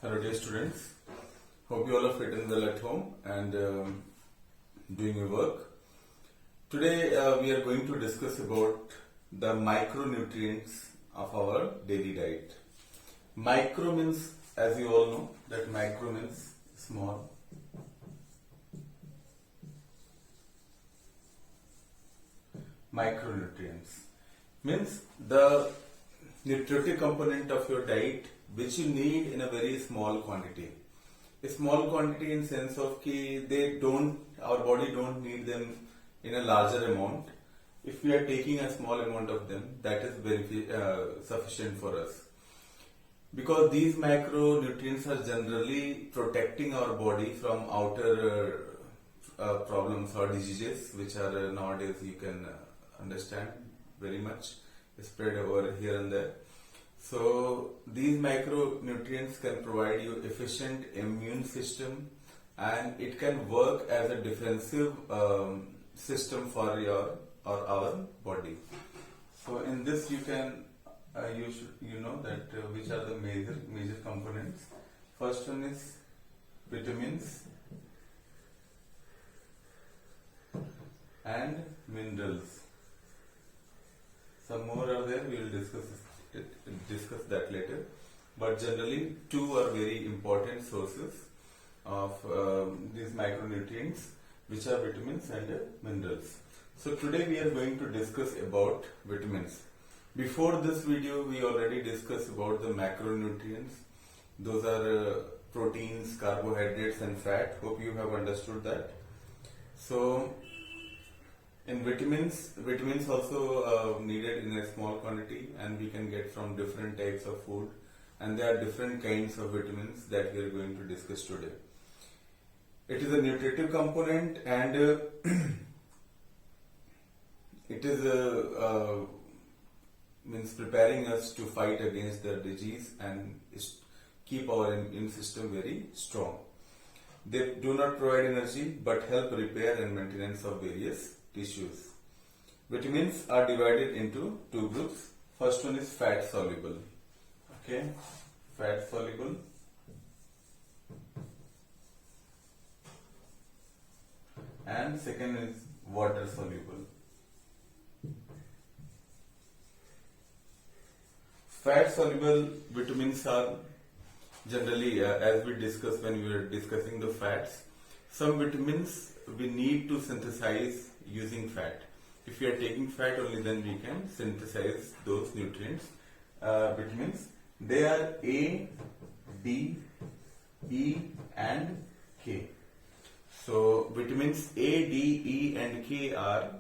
Hello dear students, hope you all are fit and well at home and doing your work. Today we are going to discuss about the micronutrients of our daily diet. Micro means, as you all know, that micro means small. Micronutrients means the nutritive component of your diet which you need in a very small quantity. A small quantity in sense of कि our body don't need them in a larger amount. If we are taking a small amount of them, that is sufficient for us. Because these macronutrients are generally protecting our body from outer problems or diseases which are nowadays you can understand very much spread over here and there. So these micronutrients can provide you efficient immune system and it can work as a defensive system for our body. So in this you can you know that which are the major components. First one is vitamins and minerals. Some more are there, we will discuss that later. But generally, two are very important sources of these micronutrients, which are vitamins and minerals. So today we are going to discuss about vitamins. Before this video, we already discussed about the macronutrients. Those are proteins, carbohydrates, and fat. Hope you have understood that. So in vitamins also needed in a small quantity and we can get from different types of food, and there are different kinds of vitamins that we are going to discuss today. It is a nutritive component and it is means preparing us to fight against the disease and keep our immune system very strong. They do not provide energy but help repair and maintenance of various tissues. Vitamins are divided into two groups. First one is fat soluble. Okay, fat soluble. And second is water soluble. Fat soluble vitamins are generally, as we discussed when we were discussing the fats, some vitamins we need to synthesize using fat. If we are taking fat only, then we can synthesize those nutrients, vitamins. They are A, D, E and K. So vitamins A, D, E and K are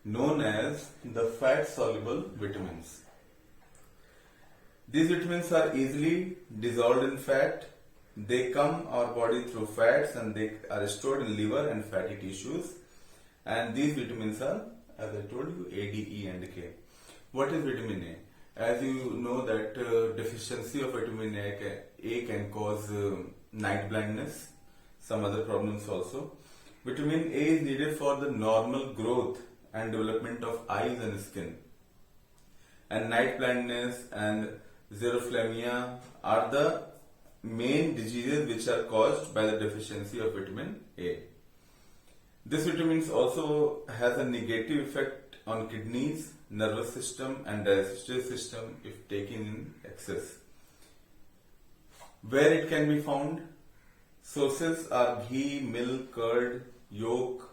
known as the fat soluble vitamins. These vitamins are easily dissolved in fat. They come our body through fats and they are stored in liver and fatty tissues. And these vitamins are, as I told you, A, D, E and K. What is vitamin A? As you know that deficiency of vitamin A can cause night blindness, some other problems also. Vitamin A is needed for the normal growth and development of eyes and skin. And night blindness and xerophthalmia are the main diseases which are caused by the deficiency of vitamin A. This vitamin also has a negative effect on kidneys, nervous system and digestive system if taken in excess. Where it can be found? Sources are ghee, milk, curd, yolk,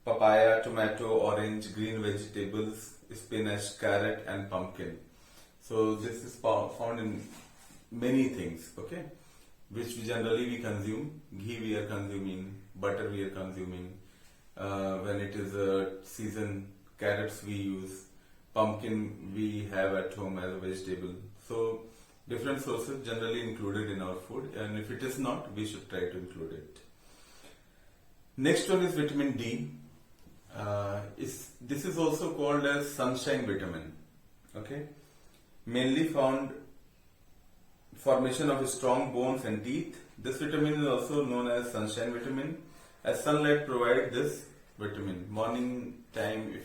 papaya, tomato, orange, green vegetables, spinach, carrot and pumpkin. So this is found in many things, okay, which we consume. Ghee we are consuming, butter we are consuming, when it is a season, carrots we use, pumpkin we have at home as a vegetable. So different sources generally included in our food, and if it is not, we should try to include it. Next one is vitamin D. This is also called as sunshine vitamin, okay, mainly found formation of strong bones and teeth. This vitamin is also known as sunshine vitamin, as sunlight provides this vitamin. Morning time, if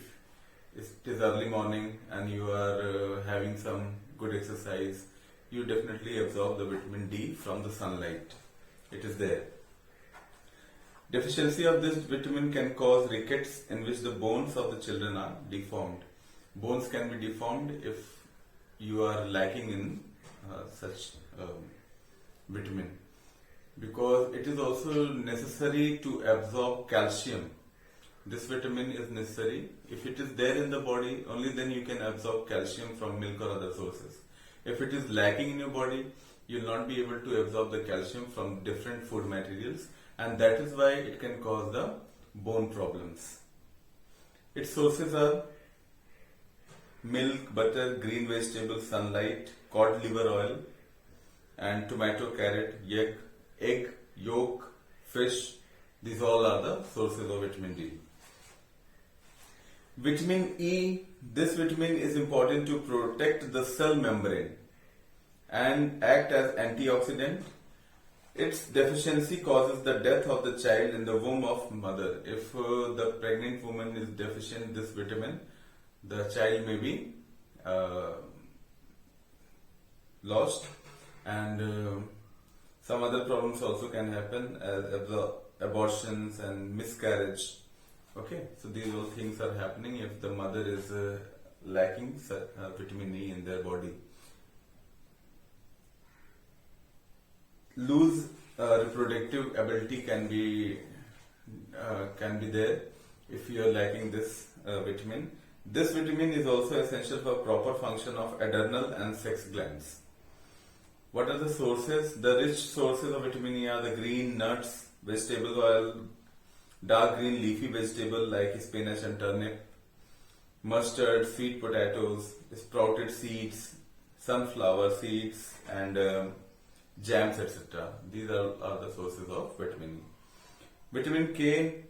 it is early morning and you are having some good exercise, you definitely absorb the vitamin D from the sunlight. It is there. Deficiency of this vitamin can cause rickets, in which the bones of the children are deformed. Bones can be deformed if you are lacking in such vitamin, because it is also necessary to absorb calcium. This vitamin is necessary. If it is there in the body, only then you can absorb calcium from milk or other sources. If it is lacking in your body, you will not be able to absorb the calcium from different food materials, and that is why it can cause the bone problems. Its sources are milk, butter, green vegetables, sunlight, cod liver oil, and tomato, carrot, egg, yolk, fish. These all are the sources of vitamin D. Vitamin E. This vitamin is important to protect the cell membrane and act as antioxidant. Its deficiency causes the death of the child in the womb of mother. If the pregnant woman is deficient in this vitamin, the child may be lost, and some other problems also can happen, as abortions and miscarriage. Okay, so these all things are happening if the mother is lacking vitamin E in their body. Loose reproductive ability can be there if you are lacking this vitamin. This vitamin is also essential for proper function of adrenal and sex glands. What are the sources? The rich sources of vitamin E are the green nuts, vegetable oil, dark green leafy vegetable like spinach and turnip, mustard, sweet potatoes, sprouted seeds, sunflower seeds, and jams, etc. These are the sources of vitamin E. Vitamin K,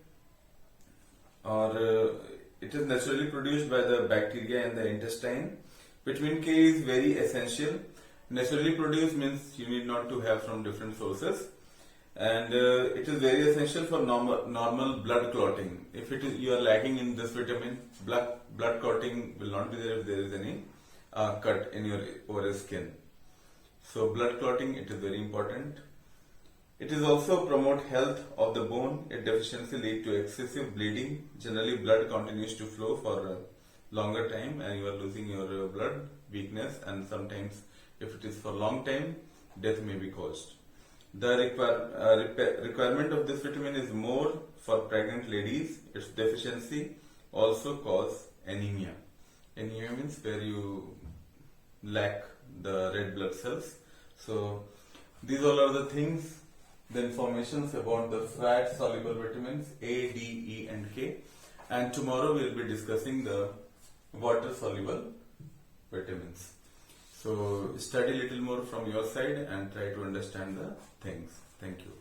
it is naturally produced by the bacteria in the intestine. Vitamin K is very essential. Naturally produced means you need not to have from different sources, and it is very essential for normal blood clotting. If you are lacking in this vitamin, blood clotting will not be there if there is any cut in your oral skin. So blood clotting, it is very important. It is also promote health of the bone. A deficiency lead to excessive bleeding. Generally, blood continues to flow for a longer time, and you are losing your blood, weakness, and sometimes if it is for long time, death may be caused. The requirement of this vitamin is more for pregnant ladies. Its deficiency also cause anemia. Anemia means where you lack the red blood cells. So these all are the things, the informations about the fat soluble vitamins A, D, E and K, and tomorrow we will be discussing the water soluble vitamins. So study little more from your side and try to understand the things. Thank you.